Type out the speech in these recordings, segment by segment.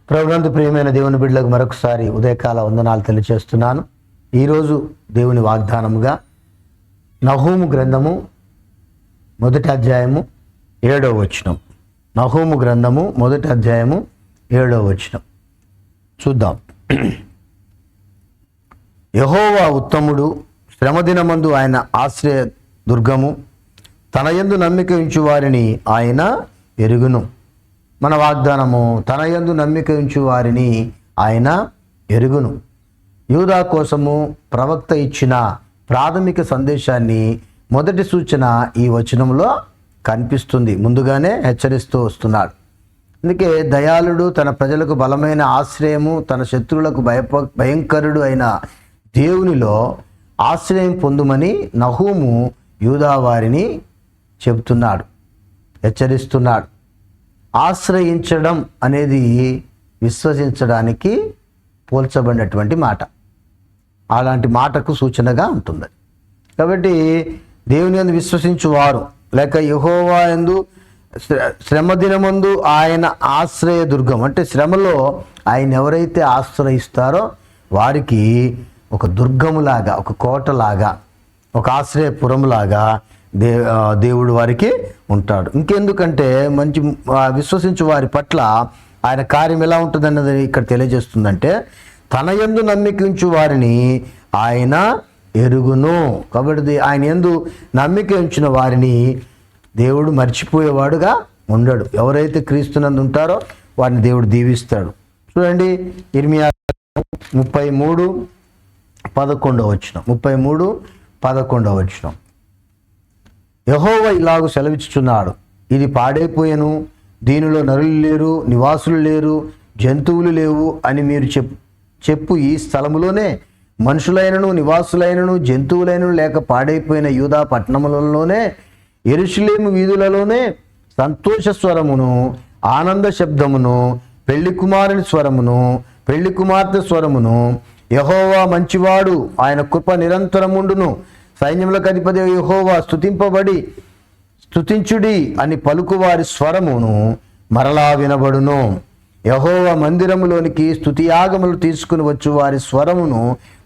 ప్రభునందు ప్రియమైన దేవుని బిడ్డలకు మరొకసారి ఉదయకాల వందనాలు తెలియజేస్తున్నాను. ఈరోజు దేవుని వాగ్దానముగా నహూము గ్రంథము 1వ అధ్యాయము 7వ వచనం. నహూము గ్రంథము 1వ అధ్యాయము 7వ వచనం చూద్దాం. యెహోవా ఉత్తముడు, శ్రమదినమందు ఆయన ఆశ్రయ దుర్గము, తన యందు నమ్మిక ఉంచు వారిని ఆయన ఎరుగును. మన వాగ్దానము, తన యందు నమ్మిక ఉంచు వారిని ఆయన ఎరుగును. యూదా కోసము ప్రవక్త ఇచ్చిన ప్రాథమిక సందేశాన్ని మొదటి సూచన ఈ వచనంలో కనిపిస్తుంది. ముందుగానే హెచ్చరిస్తూ వస్తున్నాడు. అందుకే దయాళుడు, తన ప్రజలకు బలమైన ఆశ్రయము, తన శత్రువులకు భయంకరుడు అయిన దేవునిలో ఆశ్రయం పొందుమని నహూము యూదా వారిని చెబుతున్నాడు, హెచ్చరిస్తున్నాడు. ఆశ్రయించడం అనేది విశ్వసించడానికి పోల్చబడినటువంటి మాట. అలాంటి మాటకు సూచనగా ఉంటుంది. కాబట్టి దేవుని యందు విశ్వసించువారు, లేక యెహోవా యందు శ్రమదినమందు ఆయన ఆశ్రయ దుర్గం అంటే శ్రమలో ఆయన ఎవరైతే ఆశ్రయిస్తారో వారికి ఒక దుర్గములాగా, ఒక కోటలాగా, ఒక ఆశ్రయపురంలాగా దేవుడు వారికి ఉంటాడు. ఇంకెందుకంటే మంచి విశ్వసించు వారి పట్ల ఆయన కార్యం ఎలా ఉంటుందన్నది ఇక్కడ తెలియజేస్తుందంటే, తన యందు నమ్మిక ఉంచు వారిని ఆయన ఎరుగును. కాబట్టి ఆయన యందు నమ్మిక ఉంచిన వారిని దేవుడు మర్చిపోయేవాడుగా ఉండడు. ఎవరైతే క్రీస్తునందు ఉంటారో వారిని దేవుడు దీవిస్తాడు. చూడండి, ఇర్మియా 33:11 వచనం. 33:11 వచనం. యెహోవా ఇలాగు సెలవిచ్చుచున్నాడు, ఇది పాడైపోయెను, దీనిలో నరులు లేరు, నివాసులు లేరు, జంతువులు లేవు అని మీరు చెప్పు ఈ స్థలములోనే మనుషులైనను, నివాసులైనను, జంతువులైనను లేక పాడైపోయిన యూదా పట్టణములలోనే, యెరూషలేము వీధులలోనే సంతోష స్వరమును, ఆనంద శబ్దమును, పెళ్లి కుమారుని స్వరమును, పెళ్లి కుమార్తె స్వరమును, యెహోవా మంచివాడు, ఆయన కృప నిరంతరముండును, సైన్యములకు అధిపతి యెహోవా స్తుతించుడి అని పలుకువారి స్వరమును మరలా వినబడును. యెహోవా మందిరములోనికి స్తుతియాగములు తీసుకుని వచ్చు వారి స్వరమును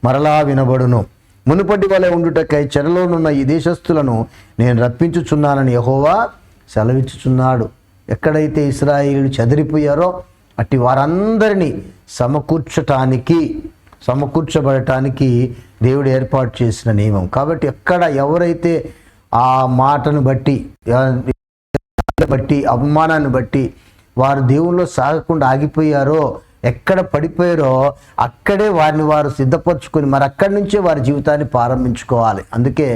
మరలా వినబడును. మునుపటి వలె ఉండుటకై చెరలోనున్న ఈ దేశస్థులను నేను రప్పించుచున్నానని యెహోవా సెలవిచ్చుచున్నాడు. ఎక్కడైతే ఇశ్రాయేలీయులు చెదిరిపోయారో అట్టి వారందరినీ సమకూర్చబడటానికి దేవుడు ఏర్పాటు చేసిన నియమం. కాబట్టి ఎక్కడ ఎవరైతే ఆ మాటను బట్టి, అవమానాన్ని బట్టి వారు దేవుల్లో సాగకుండా ఆగిపోయారో, ఎక్కడ పడిపోయారో అక్కడే వారిని వారు సిద్ధపరచుకొని మరి అక్కడి నుంచే వారి జీవితాన్ని ప్రారంభించుకోవాలి. అందుకే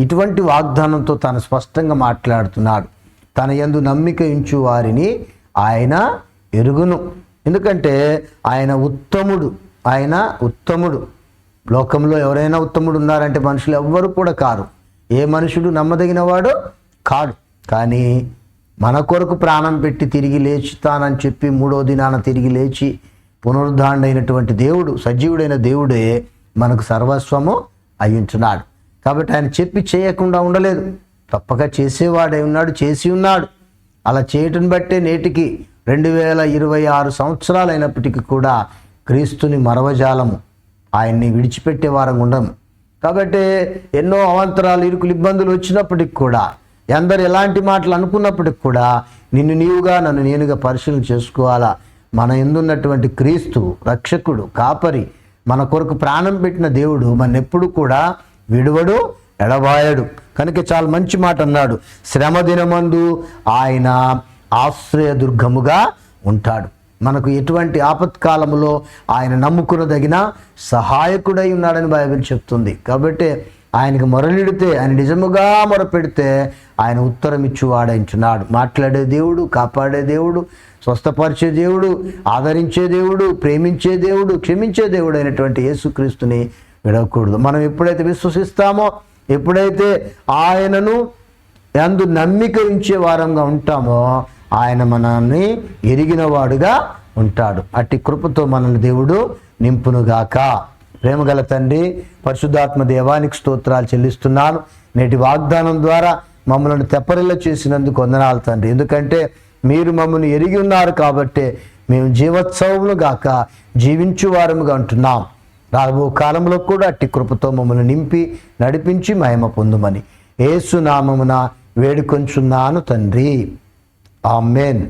ఇటువంటి వాగ్దానంతో తాను స్పష్టంగా మాట్లాడుతున్నాడు. తన యందు నమ్మిక ఉంచు వారిని ఆయన ఎరుగును. ఎందుకంటే ఆయన ఉత్తముడు. లోకంలో ఎవరైనా ఉత్తముడు ఉన్నారంటే మనుషులు ఎవ్వరు కూడా కారు. ఏ మనుషుడు నమ్మదగిన వాడు కాడు. కానీ మన కొరకు ప్రాణం పెట్టి తిరిగి లేచుతానని చెప్పి 3వ దినాన తిరిగి లేచి పునరుద్ధారుడైనటువంటి దేవుడు, సజీవుడైన దేవుడే మనకు సర్వస్వము అయ్యుంటున్నాడు. కాబట్టి ఆయన చెప్పి చేయకుండా ఉండలేదు, తప్పక చేసేవాడై ఉన్నాడు, చేసి ఉన్నాడు. అలా చేయటం బట్టే నేటికి 2026 సంవత్సరాలు అయినప్పటికీ కూడా క్రీస్తుని మరవజాలము, ఆయన్ని విడిచిపెట్టే వారం ఉండము. కాబట్టి ఎన్నో అవాంతరాలు, ఇరుకులు, ఇబ్బందులు వచ్చినప్పటికి కూడా, అందరు ఎలాంటి మాటలు అనుకున్నప్పటికి కూడా నిన్ను నీవుగా, నన్ను నేనుగా పరిశీలన చేసుకోవాలా. మన యందున్నటువంటి క్రీస్తు రక్షకుడు, కాపరి, మన కొరకు ప్రాణం పెట్టిన దేవుడు మనెప్పుడు కూడా విడువడు, ఎడబాయడు. కనుక చాలా మంచి మాట అన్నాడు, శ్రమ దినమందు ఆయన ఆశ్రయ దుర్గముగా ఉంటాడు. మనకు ఎటువంటి ఆపత్కాలములో ఆయన నమ్ముకునదగిన సహాయకుడై ఉన్నాడని బైబిల్ చెప్తుంది. కాబట్టి ఆయనకు మొరలిడితే, ఆయన నిజముగా మొరపెడితే ఆయన ఉత్తరం ఇచ్చువాడంటున్నాడు. మాట్లాడే దేవుడు, కాపాడే దేవుడు, స్వస్థపరిచే దేవుడు, ఆదరించే దేవుడు, ప్రేమించే దేవుడు, క్షమించే దేవుడు అయినటువంటి యేసుక్రీస్తుని విడవకూడదు. మనం ఎప్పుడైతే విశ్వసిస్తామో, ఎప్పుడైతే ఆయనను యందు నమ్మిక ఉంచే వారంగా ఉంటామో ఆయన మనల్ని ఎరిగినవాడుగా ఉంటాడు. అట్టి కృపతో మనల్ని దేవుడు నింపునుగాక. ప్రేమగల తండ్రి, పరిశుద్ధాత్మ దేవానికి స్తోత్రాలు చెల్లిస్తున్నాను. నేటి వాగ్దానం ద్వారా మమ్మల్ని తెప్పరిల్ల చేసినందుకు వందనాలు తండ్రి. ఎందుకంటే మీరు మమ్మల్ని ఎరిగి ఉన్నారు కాబట్టి మేము జీవోత్సవములు గాక జీవించువారముగా ఉంటున్నాం. రాబో కాలంలో కూడా అట్టి కృపతో మమ్మల్ని నింపి నడిపించి మహిమ పొందుమని యేసు నామమున వేడుకొంచున్నాను తండ్రి. ఆమేన్.